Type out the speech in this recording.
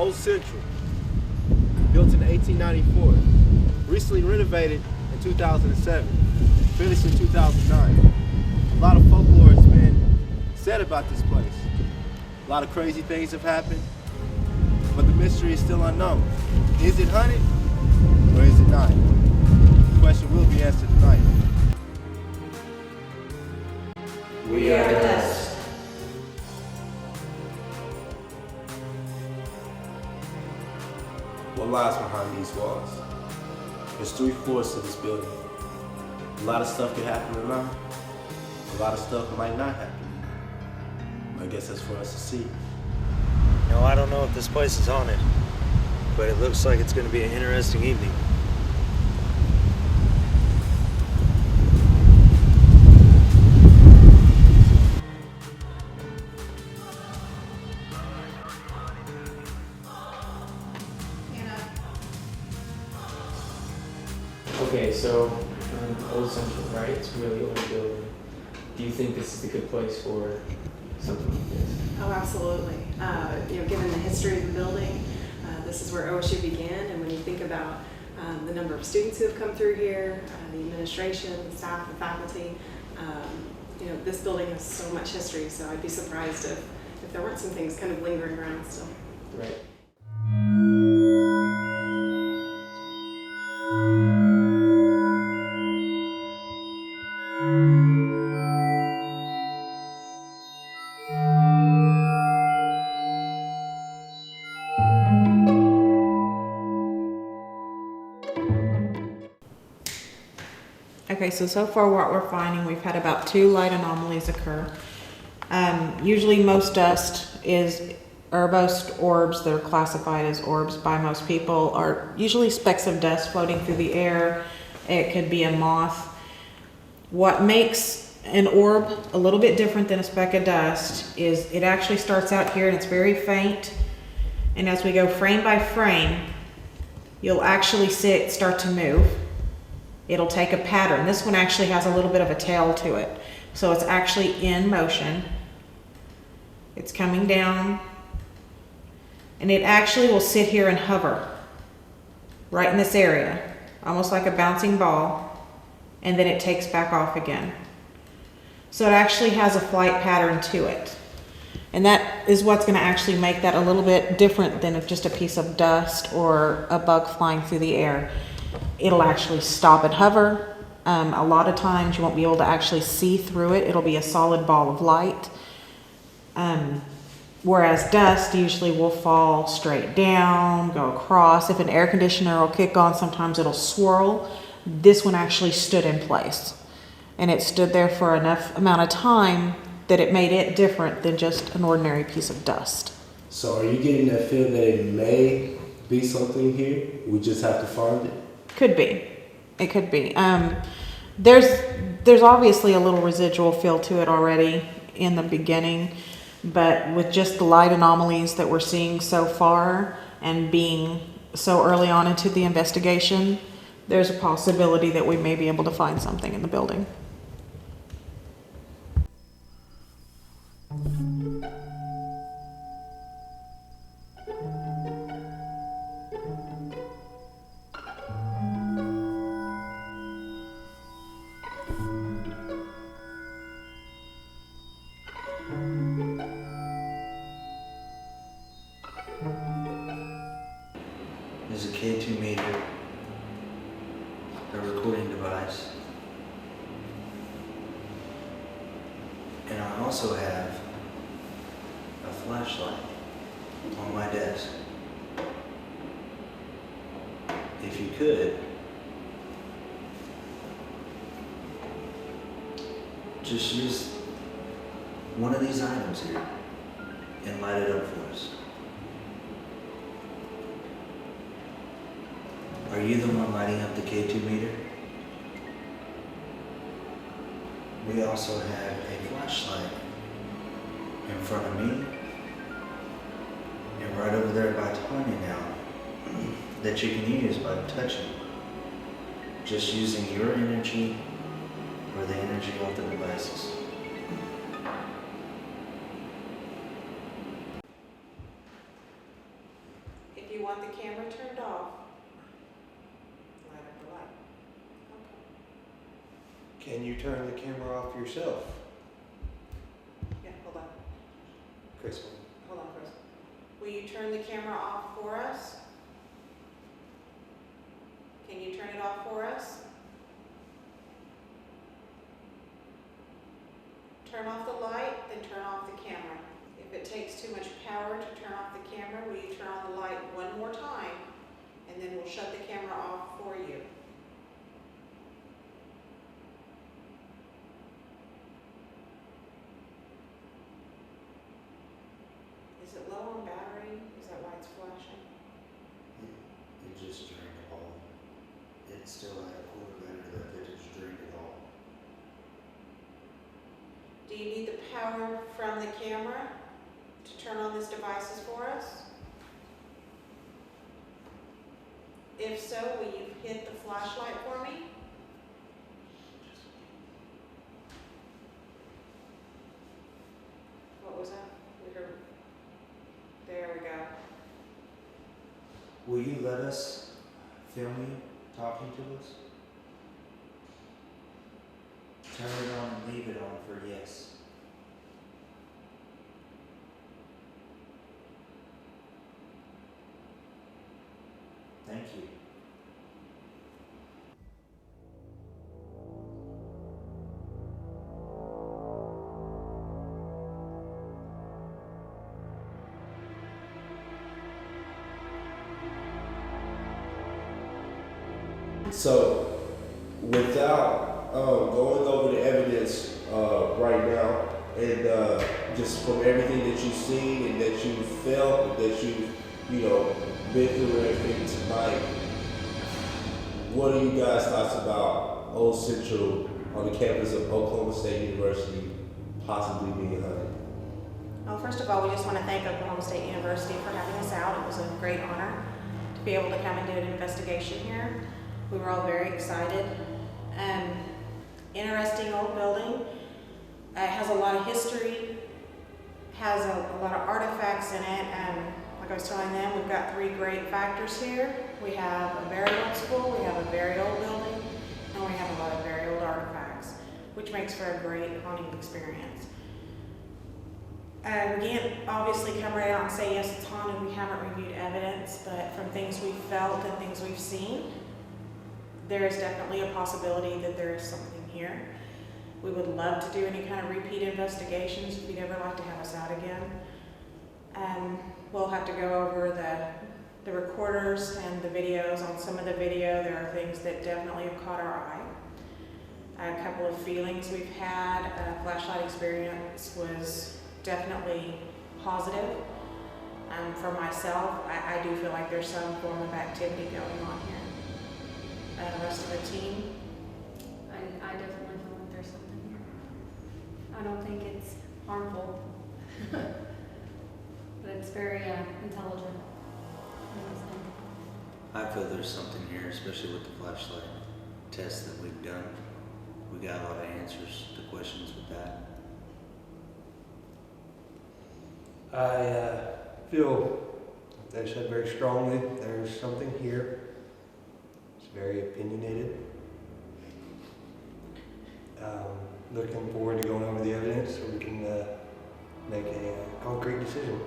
Old Central, built in 1894, recently renovated in 2007, finished in 2009. A lot of folklore has been said about this place. A lot of crazy things have happened, but the mystery is still unknown. Is it haunted or is it not? The question will be answered tonight. We are D.U.S.T. What lies behind these walls? There's 3 floors to this building. A lot of stuff could happen tonight. A lot of stuff might not happen. I guess that's for us to see. No, I don't know if this place is haunted, but it looks like it's going to be an interesting evening. Okay, so Old Central, right? It's a really old building. Do you think this is a good place for something like this? Oh, absolutely. Given the history of the building, this is where OSU began, and when you think about the number of students who have come through here, the administration, the staff, the faculty, this building has so much history, so I'd be surprised if there weren't some things kind of lingering around still. Right. Okay, so far what we're finding, we've had about 2 light anomalies occur. Usually most orbs that are classified as orbs by most people are usually specks of dust floating through the air. It could be a moth. What makes an orb a little bit different than a speck of dust is it actually starts out here and it's very faint. And as we go frame by frame, you'll actually see it start to move. It'll take a pattern. This one actually has a little bit of a tail to it. So it's actually in motion. It's coming down. And it actually will sit here and hover right in this area, almost like a bouncing ball, and then it takes back off again. So it actually has a flight pattern to it. And that is what's going to actually make that a little bit different than if just a piece of dust or a bug flying through the air. It'll actually stop and hover. A lot of times you won't be able to actually see through it. It'll be a solid ball of light. Whereas dust usually will fall straight down, go across. If an air conditioner will kick on, sometimes it'll swirl. This one actually stood in place. And it stood there for enough amount of time that it made it different than just an ordinary piece of dust. So are you getting that feel that it may be something here? We just have to find it? Could be. It could be. There's obviously a little residual feel to it already in the beginning, but with just the light anomalies that we're seeing so far and being so early on into the investigation, there's a possibility that we may be able to find something in the building. There's a K2 meter, a recording device, and I also have a flashlight on my desk. If you could, just use one of these items here and light it up for us. Are you the one lighting up the K2 meter? We also have a flashlight in front of me and right over there by Tanya now that you can use by touching. Just using your energy or the energy of the devices. Can you turn the camera off yourself? Yeah, hold on. Chris, Hold on, Chris. Will you turn the camera off for us? Can you turn it off for us? Turn off the light, then turn off the camera. If it takes too much power to turn off the camera, will you turn on the light one more time, and then we'll shut the camera off for you. Is it low on battery? Is that why it's flashing? It just drained it all. It still had a quarter battery left, it just drained it all. Do you need the power from the camera to turn on these devices for us? If so, will you hit the flashlight for me? What was that? We heard. There we go. Will you let us film you talking to us? Turn it on and leave it on for yes. Thank you. So, without going over the evidence right now, and just from everything that you've seen and that you felt and that you've, been through everything tonight, what are you guys' thoughts about Old Central on the campus of Oklahoma State University possibly being hunted? Well, first of all, we just want to thank Oklahoma State University for having us out. It was a great honor to be able to come and do an investigation here. We were all very excited. Interesting old building. It has a lot of history, has a lot of artifacts in it. Like I was telling them, we've got 3 great factors here. We have a very old school, we have a very old building, and we have a lot of very old artifacts, which makes for a great haunting experience. We can't obviously come right out and say, yes, it's haunted. We haven't reviewed evidence, but from things we've felt and things we've seen, there is definitely a possibility that there is something here. We would love to do any kind of repeat investigations if you'd ever like to have us out again. We'll have to go over the recorders and the videos. On some of the video, there are things that definitely have caught our eye. A couple of feelings we've had. Flashlight experience was definitely positive. For myself, I do feel like there's some form of activity going on here. The rest of the team? I definitely feel like there's something here. I don't think it's harmful, but it's very intelligent. I feel there's something here, especially with the flashlight test that we've done. We got a lot of answers to questions with that. I feel, they said very strongly, there's something here. It's very opinionated. Looking forward to going over the evidence so we can make a concrete decision.